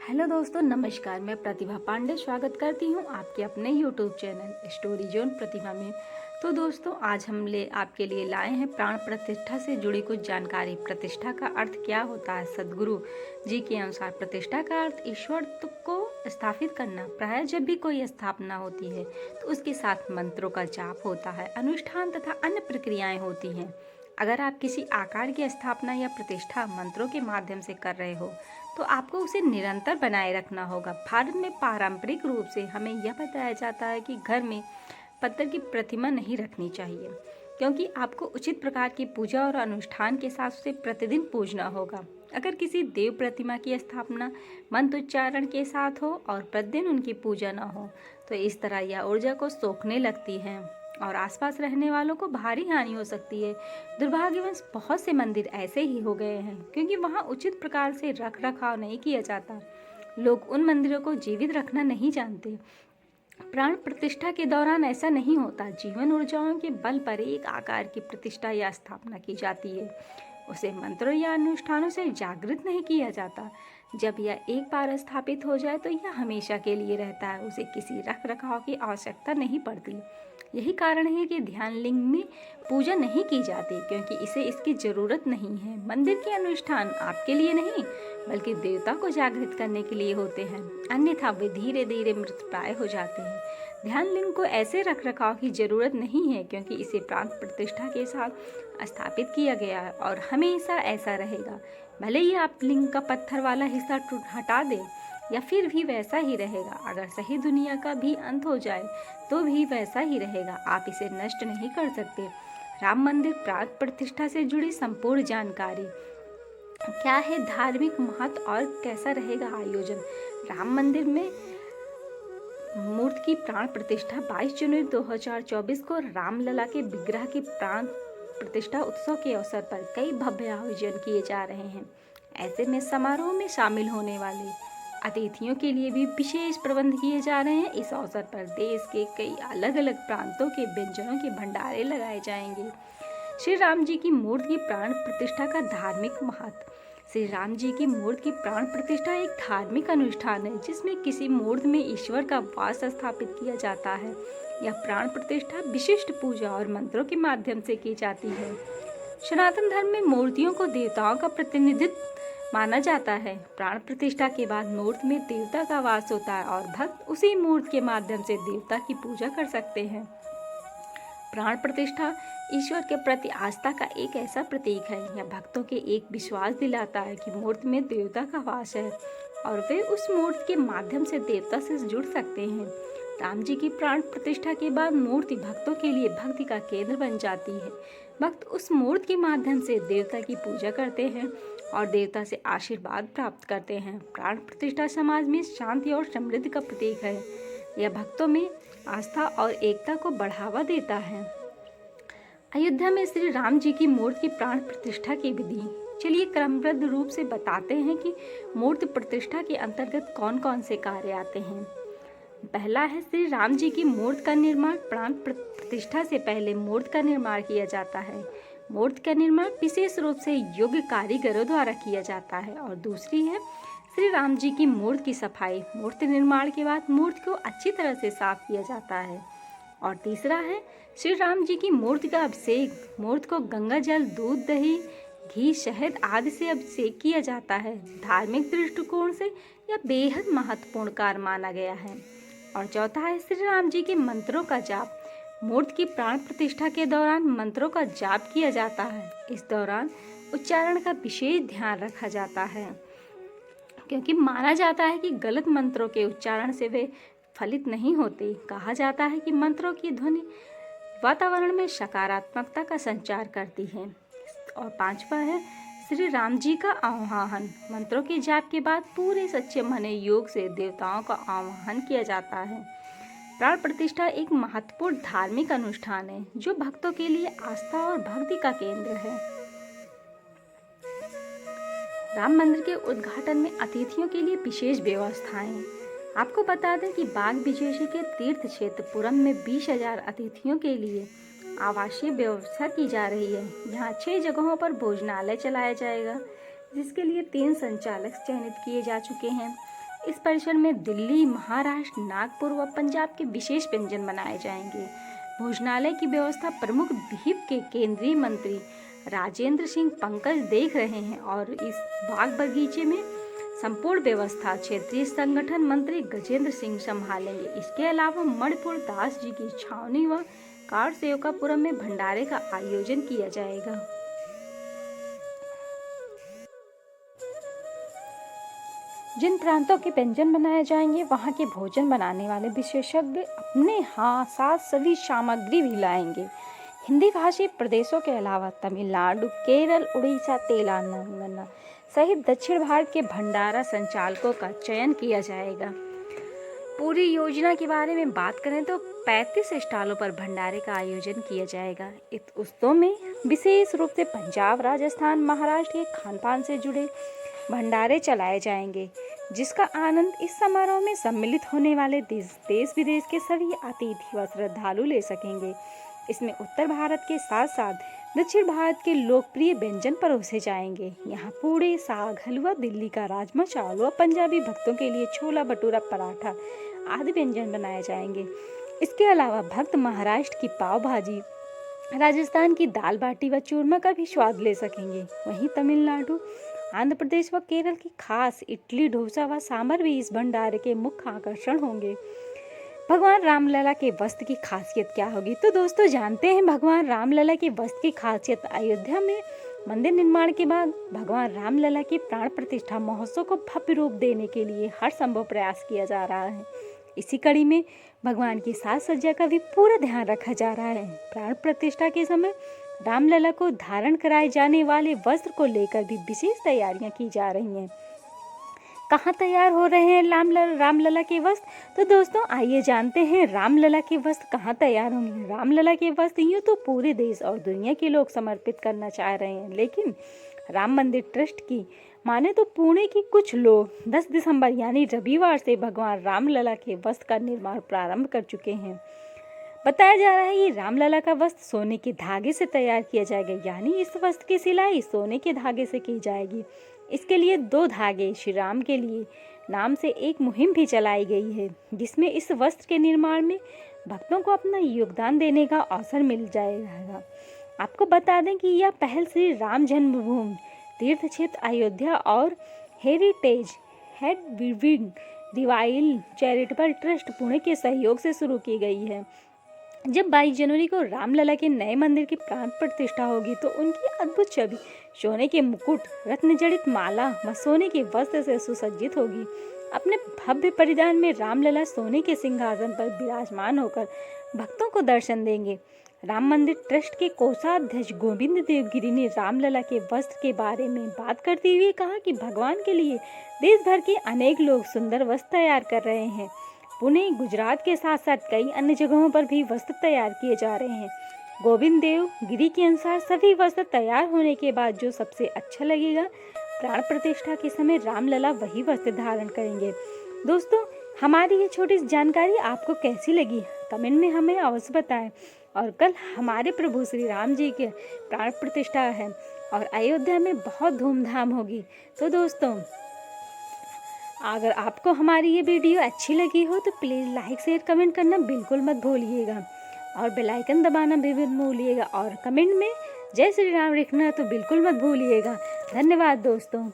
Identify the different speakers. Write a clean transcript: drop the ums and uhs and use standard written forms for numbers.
Speaker 1: Hello दोस्तों, नमस्कार। मैं प्रतिभा पांडे स्वागत करती हूँ आपके अपने यूट्यूब चैनल स्टोरी जोन प्रतिभा में। तो दोस्तों, आज हम आपके लिए लाए हैं प्राण प्रतिष्ठा से जुड़ी कुछ जानकारी। प्रतिष्ठा का अर्थ क्या होता है? सद्गुरु जी के अनुसार प्रतिष्ठा का अर्थ ईश्वर को स्थापित करना। प्रायः जब भी कोई स्थापना होती है तो उसके साथ मंत्रों का जाप होता है, अनुष्ठान तथा अन्य प्रक्रियाएं होती हैं। अगर आप किसी आकार की स्थापना या प्रतिष्ठा मंत्रों के माध्यम से कर रहे हो तो आपको उसे निरंतर बनाए रखना होगा। भारत में पारंपरिक रूप से हमें यह बताया जाता है कि घर में पत्थर की प्रतिमा नहीं रखनी चाहिए, क्योंकि आपको उचित प्रकार की पूजा और अनुष्ठान के साथ उसे प्रतिदिन पूजना होगा। अगर किसी देव प्रतिमा की स्थापना मंत्रोच्चारण के साथ हो और प्रतिदिन उनकी पूजा न हो तो इस तरह यह ऊर्जा को सोखने लगती है और आसपास रहने वालों को भारी हानि हो सकती है। दुर्भाग्यवश बहुत से मंदिर ऐसे ही हो गए हैं क्योंकि वहाँ उचित प्रकार से रख रखाव नहीं किया जाता। लोग उन मंदिरों को जीवित रखना नहीं जानते। प्राण प्रतिष्ठा के दौरान ऐसा नहीं होता। जीवन ऊर्जाओं के बल पर एक आकार की प्रतिष्ठा या स्थापना की जाती है। उसे मंत्रों या अनुष्ठानों से जागृत नहीं किया जाता। जब यह एक बार स्थापित हो जाए तो यह हमेशा के लिए रहता है। उसे किसी रख रखाव की आवश्यकता नहीं पड़ती। यही कारण है कि ध्यान लिंग में पूजा नहीं की जाती, क्योंकि इसे इसकी जरूरत नहीं है। मंदिर के अनुष्ठान आपके लिए नहीं बल्कि देवता को जागृत करने के लिए होते हैं, अन्यथा वे धीरे धीरे मृतप्राय हो जाते हैं। ध्यान लिंग को ऐसे रख रखाव की जरूरत नहीं है, क्योंकि इसे प्राण प्रतिष्ठा के साथ स्थापित किया गया है और हमेशा ऐसा रहेगा। भले ही आप लिंग का पत्थर वाला हिस्सा हटा दें या फिर भी वैसा ही रहेगा। अगर सही दुनिया का भी अंत हो जाए तो भी वैसा ही रहेगा। आप इसे नष्ट नहीं कर सकते। राम मंदिर प्राण प्रतिष्ठा से जुड़ी संपूर्ण जानकारी क्या है, धार्मिक महत्व और कैसा रहेगा आयोजन। राम मंदिर में मूर्ति की प्राण प्रतिष्ठा 22 जनवरी 2024 को रामलला के विग्रह की प्राण प्रतिष्ठा उत्सव के अवसर पर कई भव्य आयोजन किए जा रहे हैं। ऐसे में समारोह में शामिल होने वाले अतिथियों के लिए भी विशेष प्रबंध किए जा रहे हैं। इस अवसर पर देश के कई अलग अलग प्रांतों के व्यंजनों के भंडारे लगाए जाएंगे। श्री राम जी की मूर्ति की प्राण प्रतिष्ठा का धार्मिक महत्व। श्री राम जी की मूर्ति की प्राण प्रतिष्ठा एक धार्मिक अनुष्ठान है जिसमें किसी मूर्ति में ईश्वर का वास स्थापित किया जाता है। यह प्राण प्रतिष्ठा विशिष्ट पूजा और मंत्रों के माध्यम से की जाती है। सनातन धर्म में मूर्तियों को देवताओं का प्रतिनिधित्व माना जाता है। प्राण प्रतिष्ठा के बाद मूर्ति में देवता का वास होता है और भक्त उसी मूर्ति के माध्यम से देवता की पूजा कर सकते हैं। प्राण प्रतिष्ठा ईश्वर के प्रति आस्था का एक ऐसा प्रतीक है। यह भक्तों के एक विश्वास दिलाता है कि मूर्ति में देवता का वास है और वे उस मूर्ति के माध्यम से देवता से जुड़ सकते हैं। राम जी की प्राण प्रतिष्ठा के बाद मूर्ति भक्तों के लिए भक्ति का केंद्र बन जाती है। भक्त उस मूर्ति के माध्यम से देवता की पूजा करते हैं और देवता से आशीर्वाद प्राप्त करते हैं। प्राण प्रतिष्ठा समाज में शांति और समृद्धि का प्रतीक है। यह भक्तों में आस्था और एकता को बढ़ावा देता है। अयोध्या में श्री राम जी की मूर्ति की प्राण प्रतिष्ठा की विधि। चलिए क्रमबद्ध रूप से बताते हैं कि मूर्ति प्रतिष्ठा के अंतर्गत कौन कौन से कार्य आते हैं। पहला है श्री राम जी की मूर्ति का निर्माण। प्राण प्रतिष्ठा से पहले मूर्ति का निर्माण किया जाता है। मूर्ति का निर्माण विशेष रूप से योग्य कारीगरों द्वारा किया जाता है। और दूसरी है श्री राम जी की मूर्ति की सफाई। मूर्ति निर्माण के बाद मूर्ति को अच्छी तरह से साफ किया जाता है। और तीसरा है श्री राम जी की मूर्ति का अभिषेक। मूर्ति को गंगा जल, दूध, दही, घी, शहद आदि से अभिषेक किया जाता है। धार्मिक दृष्टिकोण से यह बेहद महत्वपूर्ण कार्य माना गया है। और चौथा है श्री राम जी के मंत्रों का जाप। मूर्ति की प्राण प्रतिष्ठा के दौरान मंत्रों का जाप किया जाता है। इस दौरान उच्चारण का विशेष ध्यान रखा जाता है, क्योंकि माना जाता है कि गलत मंत्रों के उच्चारण से वे फलित नहीं होते। कहा जाता है कि मंत्रों की ध्वनि वातावरण में सकारात्मकता का संचार करती है। और पांचवा है श्री राम जी का आवाहन। मंत्रों के जाप के बाद पूरे सच्चे मन योग से देवताओं का आवाहन किया जाता है। प्राण प्रतिष्ठा एक महत्वपूर्ण धार्मिक अनुष्ठान है जो भक्तों के लिए आस्था और भक्ति का केंद्र है। राम मंदिर के उद्घाटन में अतिथियों के लिए विशेष व्यवस्थाएं। आपको बता दें कि बाग विजेशी के तीर्थ क्षेत्र पुरम में 20,000 अतिथियों के लिए आवासीय व्यवस्था की जा रही है। यहाँ 6 जगहों पर भोजनालय चलाया जाएगा, जिसके लिए 3 संचालक चयनित किए जा चुके हैं। इस परिसर में दिल्ली, महाराष्ट्र, नागपुर व पंजाब के विशेष व्यंजन बनाए जाएंगे। भोजनालय की व्यवस्था प्रमुख द्वीप के केंद्रीय मंत्री राजेंद्र सिंह पंकज देख रहे हैं और इस बाग बगीचे में संपूर्ण व्यवस्था क्षेत्रीय संगठन मंत्री गजेंद्र सिंह संभालेंगे। इसके अलावा मणिपुर दास जी की छावनी व कार सेवकापुरम में भंडारे का आयोजन किया जाएगा। जिन प्रांतों के व्यंजन बनाए जाएंगे वहां के भोजन बनाने वाले विशेषज्ञ अपने साथ सभी सामग्री भी लाएंगे। हिंदी भाषी प्रदेशों के अलावा तमिलनाडु, केरल, उड़ीसा, तेलंगाना सहित दक्षिण भारत के भंडारा संचालकों का चयन किया जाएगा। पूरी योजना के बारे में बात करें तो 35 स्टॉलों पर भंडारे का आयोजन किया जाएगा। इस उत्सव में विशेष रूप से पंजाब, राजस्थान, महाराष्ट्र के खान-पान से जुड़े भंडारे चलाए जाएंगे, जिसका आनंद इस समारोह में सम्मिलित होने वाले देश विदेश के सभी अतिथि व श्रद्धालु ले सकेंगे। इसमें उत्तर भारत के साथ साथ दक्षिण भारत के लोकप्रिय व्यंजन परोसे जाएंगे। यहाँ पूड़े, साग, हलवा, दिल्ली का राजमा चावल व पंजाबी भक्तों के लिए छोला भटूरा, पराठा आदि व्यंजन बनाए जाएंगे। इसके अलावा भक्त महाराष्ट्र की पाव भाजी, राजस्थान की दाल बाटी व चूरमा का भी स्वाद ले सकेंगे। वहीं तमिलनाडु, आंध्र प्रदेश व केरल की खास इडली, डोसा व सांभर भी इस भंडारे के मुख्य आकर्षण होंगे। भगवान रामलला के वस्त्र की खासियत क्या होगी? तो दोस्तों जानते हैं भगवान रामलला के वस्त्र की खासियत। अयोध्या में मंदिर निर्माण के बाद भगवान रामलला की प्राण प्रतिष्ठा महोत्सव को भव्य रूप देने के लिए हर संभव प्रयास किया जा रहा है। इसी कड़ी में भगवान की साज सज्जा का भी पूरा ध्यान रखा जा रहा है। प्राण प्रतिष्ठा के समय रामलला को धारण कराए जाने वाले वस्त्र को लेकर भी विशेष तैयारियां की जा रही हैं। कहाँ तैयार हो रहे हैं रामलला के वस्त्र? तो दोस्तों आइए जानते हैं रामलला के वस्त्र कहाँ तैयार होंगे। रामलला के वस्त्र यूँ तो पूरे देश और दुनिया के लोग समर्पित करना चाह रहे हैं, लेकिन राम मंदिर ट्रस्ट की माने तो पुणे की कुछ लोग 10 दिसंबर यानी रविवार से भगवान रामलला के वस्त्र का निर्माण प्रारंभ कर चुके हैं। बताया जा रहा है कि रामलला का वस्त्र सोने के धागे से तैयार किया जाएगा, यानी इस वस्त्र की सिलाई सोने के धागे से की जाएगी। इसके लिए 2 धागे श्री राम के लिए नाम से एक मुहिम भी चलाई गई है, जिसमें इस वस्त्र के निर्माण में भक्तों को अपना योगदान देने का अवसर मिल जाएगा। आपको बता दें कि यह पहल श्री राम जन्मभूमि तीर्थ क्षेत्र अयोध्या और heritage head viewing revival charitable trust Pune के सहयोग से शुरू की गई है। जब 22 जनवरी को रामलला के नए मंदिर की प्राण प्रतिष्ठा होगी तो उनकी अद्भुत छवि सोने के मुकुट, रत्न जड़ित माला व सोने के वस्त्र से सुसज्जित होगी। अपने भव्य परिधान में रामलला सोने के सिंहासन पर विराजमान होकर भक्तों को दर्शन देंगे। राम मंदिर ट्रस्ट के कोषाध्यक्ष गोविंद देवगिरी ने रामलला के वस्त्र के बारे में बात करते हुए कहा कि भगवान के लिए देश भर के अनेक लोग सुंदर वस्त्र तैयार कर रहे हैं। पुणे, गुजरात के साथ साथ कई अन्य जगहों पर भी वस्त्र तैयार किए जा रहे हैं। गोविंद देव गिरी के अनुसार सभी वस्त्र तैयार होने के बाद जो सबसे अच्छा लगेगा, प्राण प्रतिष्ठा के समय रामलला वही वस्त्र धारण करेंगे। दोस्तों हमारी ये छोटी जानकारी आपको कैसी लगी? कमेंट में हमें अवश्य बताएं। और कल हमारे प्रभु श्री राम जी के प्राण प्रतिष्ठा है और अयोध्या में बहुत धूमधाम होगी। तो दोस्तों अगर आपको हमारी ये वीडियो अच्छी लगी हो तो प्लीज़ लाइक, शेयर, कमेंट करना बिल्कुल मत भूलिएगा और बेल आइकन दबाना भी मत भूलिएगा और कमेंट में जय श्री राम लिखना तो बिल्कुल मत भूलिएगा। धन्यवाद दोस्तों।